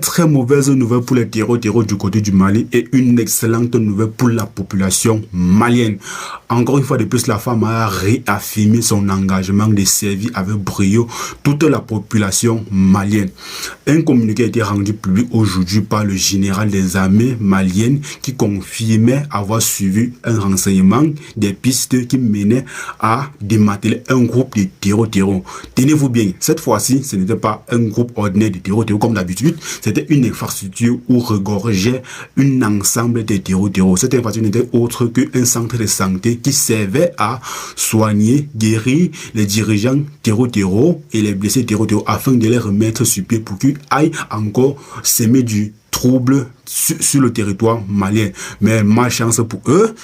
très mauvaise nouvelle pour les terreaux du côté du Mali et une excellente nouvelle pour la population malienne. Encore une fois de plus, la femme a réaffirmé son engagement de servir avec brio toute la population malienne. Un communiqué a été rendu public aujourd'hui par le général des armées maliennes qui confirmait avoir suivi un renseignement des pistes qui menaient à démanteler un groupe de terreaux. Tenez-vous bien, cette fois-ci, ce n'était pas un groupe ordinaire de terreaux comme d'habitude, c'était une infrastructure où regorgeait un ensemble de terreaux. Cette infrastructure n'était autre qu'un centre de santé qui servait à soigner, guérir les dirigeants terreaux et les blessés terreaux afin de les remettre sur pied pour qu'ils aillent encore s'aimer du trouble sur le territoire malien. Mais malchance pour eux,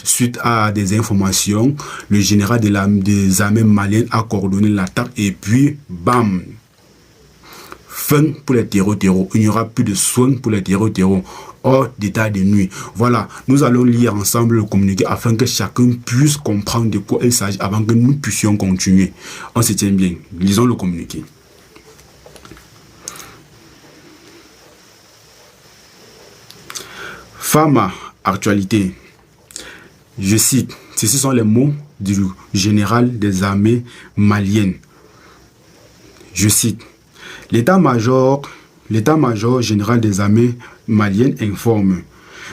suite à des informations, le général des armées maliennes a coordonné l'attaque et puis bam, fin pour les terreaux. Il n'y aura plus de soins pour les terreaux hors d'état de nuit. Voilà, nous allons lire ensemble le communiqué afin que chacun puisse comprendre de quoi il s'agit avant que nous puissions continuer. On se tient bien. Lisons le communiqué. Fama, actualité. Je cite, ceci sont les mots du général des armées maliennes. Je cite, l'état-major général des armées maliennes informe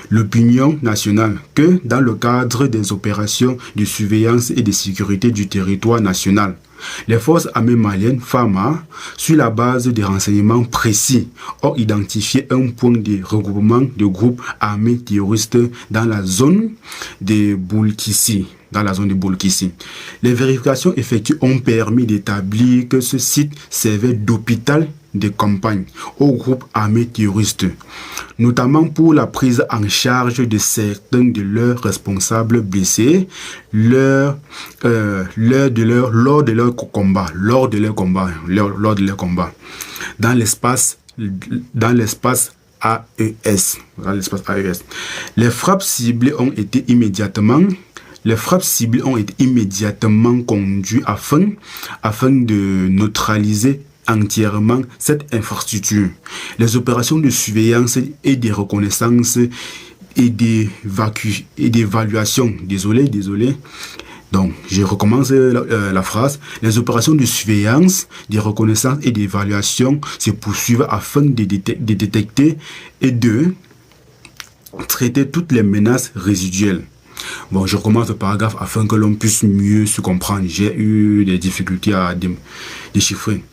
l'opinion nationale que dans le cadre des opérations de surveillance et de sécurité du territoire national, les forces armées maliennes, FAMA, sur la base de renseignements précis, ont identifié un point de regroupement de groupes armés terroristes dans la zone de Boulkissi. Les vérifications effectuées ont permis d'établir que ce site servait d'hôpital de campagne aux groupes armés terroristes, notamment pour la prise en charge de certains de leurs responsables blessés lors de leur combat dans l'espace AES. Les frappes ciblées ont été immédiatement conduites afin de neutraliser entièrement cette infrastructure. Les opérations de surveillance et de reconnaissance et d'évaluation. Désolé. Donc, je recommence la phrase. Les opérations de surveillance, de reconnaissance et d'évaluation se poursuivent afin de détecter et de traiter toutes les menaces résiduelles. Bon, je recommence le paragraphe afin que l'on puisse mieux se comprendre. J'ai eu des difficultés à déchiffrer.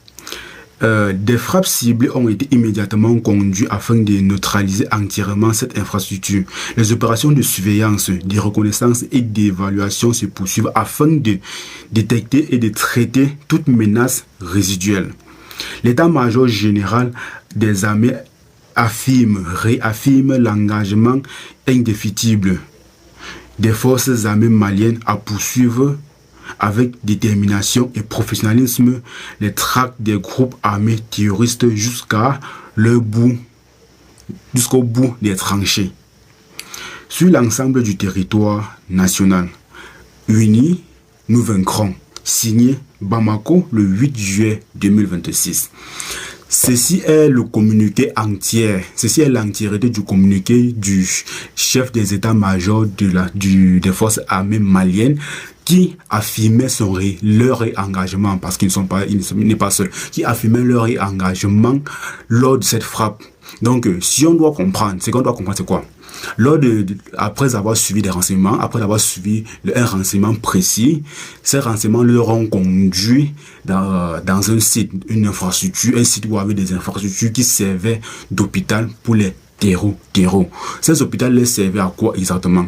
Des frappes ciblées ont été immédiatement conduites afin de neutraliser entièrement cette infrastructure. Les opérations de surveillance, de reconnaissance et d'évaluation se poursuivent afin de détecter et de traiter toute menace résiduelle. L'état-major général des armées réaffirme l'engagement indéfectible des forces armées maliennes à poursuivre avec détermination et professionnalisme les traques des groupes armés terroristes jusqu'au bout des tranchées. Sur l'ensemble du territoire national, unis, nous vaincrons. Signé Bamako le 8 juillet 2026. Ceci est le communiqué entier. Ceci est l'entièreté du communiqué du chef des états-majors des forces armées maliennes qui affirmait leur engagement, parce qu'il n'est pas seul, qui affirmait leur engagement lors de cette frappe. Donc, si on doit comprendre, c'est quoi? Après avoir suivi des renseignements, après avoir suivi un renseignement précis, ces renseignements leur ont conduit dans un site, une infrastructure, un site où il y avait des infrastructures qui servaient d'hôpital pour les terreaux. Ces hôpitaux les servaient à quoi exactement?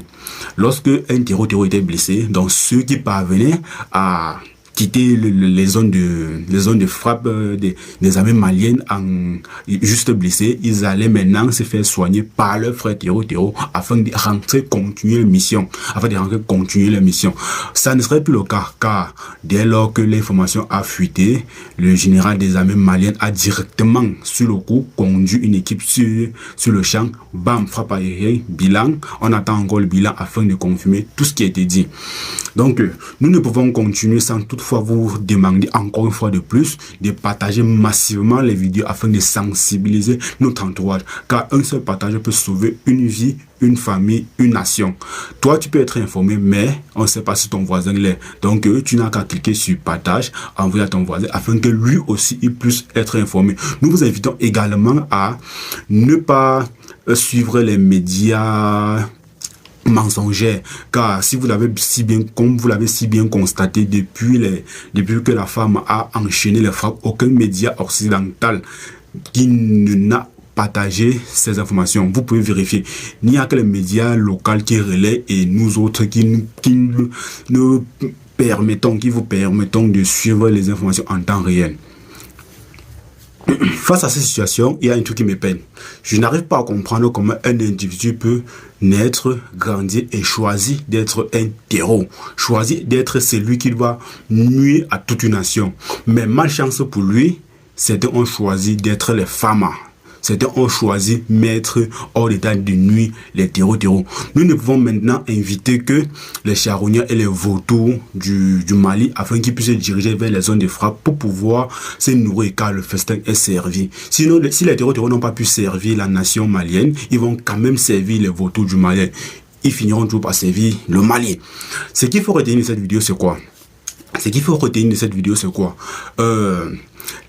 Lorsque un terreau était blessé, donc ceux qui parvenaient à quitter les zones de frappe des armées maliennes juste blessés, ils allaient maintenant se faire soigner par leurs frères terreaux afin de continuer la mission. Ça ne serait plus le cas, car dès lors que l'information a fuité, le général des armées maliennes a directement sur le coup conduit une équipe sur le champ, bam, frappe aérienne, bilan. On attend encore le bilan afin de confirmer tout ce qui a été dit. Donc, nous ne pouvons continuer sans toutefois toutefois vous demander encore une fois de plus de partager massivement les vidéos afin de sensibiliser notre entourage. Car un seul partage peut sauver une vie, une famille, une nation. Toi, tu peux être informé, mais on ne sait pas si ton voisin l'est. Donc, tu n'as qu'à cliquer sur partage, envoyer à ton voisin afin que lui aussi il puisse être informé. Nous vous invitons également à ne pas suivre les médias mensongère, car si vous l'avez si bien, comme vous l'avez si bien constaté depuis que la femme a enchaîné les frappes, aucun média occidental qui n'a partagé ces informations. Vous pouvez vérifier. Il n'y a que les médias locaux qui relaient et nous autres qui nous permettons, qui vous permettons de suivre les informations en temps réel. Face à cette situation, il y a un truc qui me peine. Je n'arrive pas à comprendre comment un individu peut naître, grandir et choisir d'être un terreau. Choisir d'être celui qui va nuire à toute une nation. Mais malchance pour lui, certains ont choisi d'être les femmes. Certains ont choisi mettre hors d'état de nuit les terreaux. Nous ne pouvons maintenant inviter que les charognas et les vautours du Mali afin qu'ils puissent se diriger vers les zones de frappe pour pouvoir se nourrir car le festin est servi. Sinon, si les terreaux n'ont pas pu servir la nation malienne, ils vont quand même servir les vautours du Mali. Ils finiront toujours par servir le Mali. Ce qu'il faut retenir de cette vidéo, c'est quoi?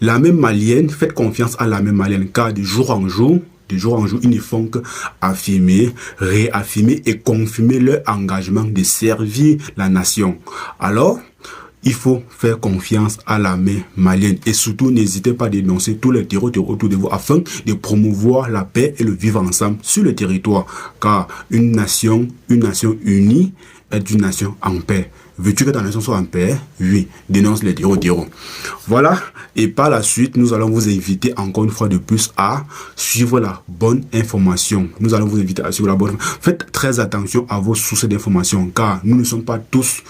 La même malienne, faites confiance à la même malienne, car de jour en jour, ils ne font qu'affirmer, réaffirmer et confirmer leur engagement de servir la nation. Alors, il faut faire confiance à la même malienne et surtout n'hésitez pas à dénoncer tous les terreaux autour de vous afin de promouvoir la paix et le vivre ensemble sur le territoire, car une nation unie est une nation en paix. Veux-tu que ta nation soit en paix? Oui, dénonce les terreaux. Voilà, et par la suite, nous allons vous inviter encore une fois de plus à suivre la bonne information. Nous allons vous inviter à suivre la bonne information. Faites très attention à vos sources d'information, car nous ne sommes pas tous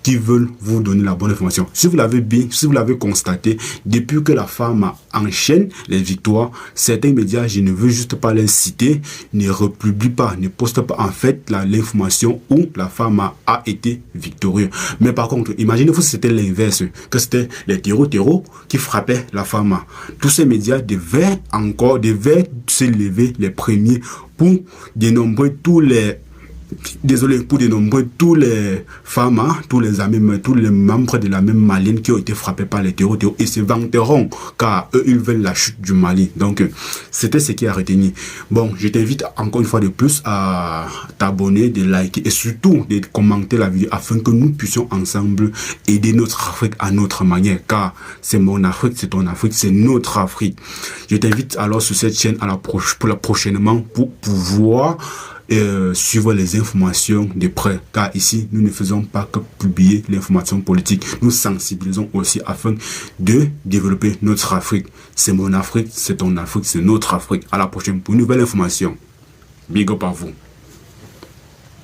qui veulent vous donner la bonne information. Si vous l'avez constaté, depuis que la femme enchaîne les victoires, certains médias, je ne veux juste pas les citer, ne republient pas, ne postent pas en fait l'information où la femme a été victorieuse. Mais par contre, imaginez-vous si c'était l'inverse, que c'était les terreaux qui frappaient la femme. Tous ces médias devaient se lever les premiers pour dénombrer tous les femmes, tous les amis, tous les membres de la même malienne qui ont été frappés par les terreaux et se vanteront car eux ils veulent la chute du Mali. Donc c'était ce qui est à retenir. Bon, je t'invite encore une fois de plus à t'abonner, de liker et surtout de commenter la vidéo afin que nous puissions ensemble aider notre Afrique à notre manière, car c'est mon Afrique, c'est ton Afrique, c'est notre Afrique. Je t'invite alors sur cette chaîne prochainement pour pouvoir suivre les informations de près, car ici nous ne faisons pas que publier l'information politique, nous sensibilisons aussi afin de développer notre Afrique. C'est mon Afrique, c'est ton Afrique, c'est notre Afrique. À la prochaine pour une nouvelle information. Big up à vous.